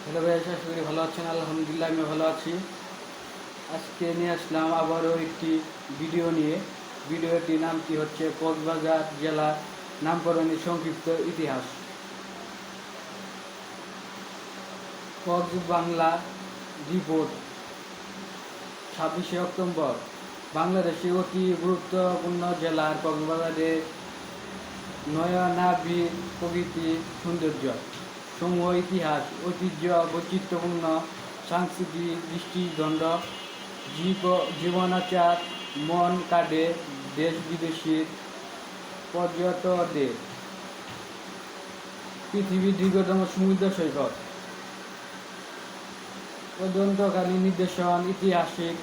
Hello ভাই, আশা করি ভালো আছেন। আলহামদুলিল্লাহ আমি ভালো আছি। আজকে নিয়ে আসলাম আবারও একটি ভিডিও নিয়ে। ভিডিওটির নামটি হচ্ছে কক্সবাজার জেলার নামকরণের সংক্ষিপ্ত ইতিহাস। কক্স বাংলা রিপোর্ট 26শে অক্টোবর। বাংলাদেশের অতি গুরুত্বপূর্ণ জেলার কক্সবাজারের নয়নাভির প্রকৃতি সৌন্দর্য সমূহ, ইতিহাস, ঐতিহ্য, বৈচিত্র্যপূর্ণ সাংস্কৃতিক দৃষ্টিদণ্ড, জীবনাচার মন কাটে দেশ বিদেশের পর্যটকদের। পৃথিবীর দীর্ঘতম সমুদ্র সৈকত, তদন্তকালীন নিদর্শন, ঐতিহাসিক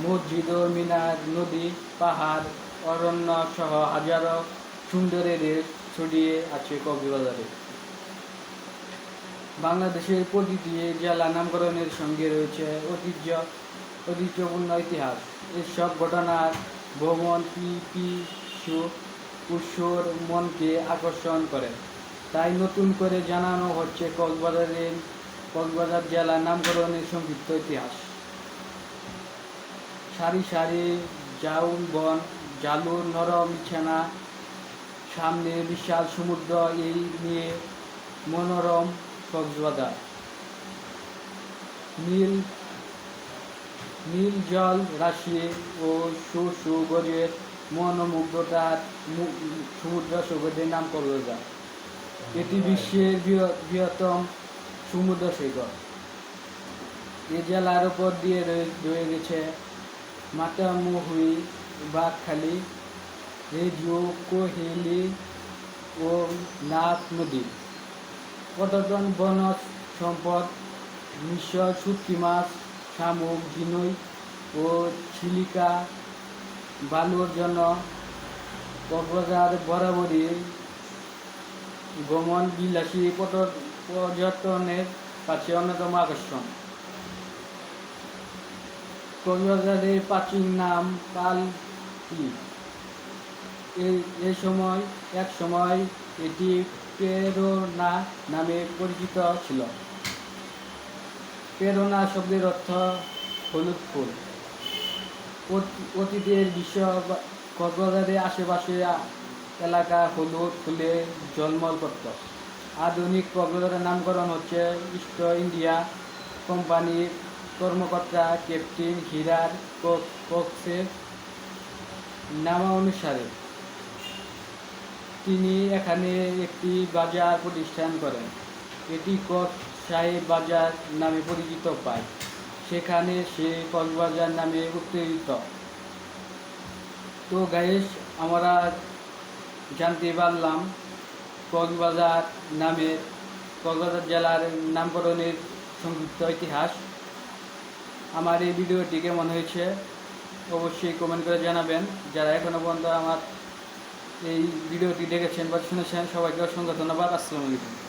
মসজিদ ও মিনার, নদী, পাহাড়, অরণ্য সহ হাজারো সুন্দরের দেশ ছড়িয়ে আছে কক্সবাজারে। বাংলাদেশের প্রতিটি জেলা নামকরণের সঙ্গে রয়েছে ঐতিহ্যপূর্ণ ইতিহাস। এসব ঘটনার ভ্রমণ উৎসর মনকে আকর্ষণ করে। তাই নতুন করে জানানো হচ্ছে কক্সবাজার জেলার নামকরণের সংক্ষিপ্ত ইতিহাস। সারি সারি ঝাউন বন, জালুর নরম বিছানা, সামনে বিশাল সমুদ্র, এই নিয়ে মনোরম কক্সবাজার। নীল জল রাশি ও গজের মনোমুগ্ধতার সমুদ্র সৈকতের নাম কক্সবাজার। এটি বিশ্বের বৃহত্তম সমুদ্র সৈকত। এ জেলার উপর দিয়ে রয়ে গেছে মাতামুহুরী, বাঘখালী, রেডিও, কোহেলি ও নাথ নদী। পর্যটন, বনজ সম্পদ, মিশর, শুটকি মাছ, শামুক, ঝিনুক ও চিলিকা বালুর জন্য কক্সবাজার বরাবরই ভ্রমণ বিলাসী পর্যটনের কাছে অন্যতম আকর্ষণ। কক্সবাজারের প্রাচীন নাম কালকি। এক সময় এটি প্রেরণা নামে পরিচিত ছিল। প্রেরণা শব্দের অর্থ হলুদ ফুল। অতীতের বিশ্ব কক্সবাজারের আশেপাশে এলাকা হলুদ ফুলে ঝলমল করত। আধুনিক কক্সবাজারের নামকরণ হচ্ছে ইস্ট ইন্ডিয়া কোম্পানির কর্মকর্তা ক্যাপ্টেন হিরার কক্সের নামানুসারে। তিনি এখানে একটি বাজার প্রতিষ্ঠান করেন। এটি কক্স সাহেব বাজার নামে পরিচিত পায়। সেখানে সে কক্সবাজার নামে উত্তরিত। তো গাইস, আমরা জানতে পারলাম কক্সবাজার জেলার নামকরণের সংক্ষিপ্ত ইতিহাস। আমার এই ভিডিওটি কেমন হয়েছে অবশ্যই কমেন্ট করে জানাবেন। যারা এখনও পর্যন্ত আমার এই ভিডিওটি দেখেছেন বা শুনেছেন, সবাইকে অসংখ্য ধন্যবাদ। আসসালামু আলাইকুম।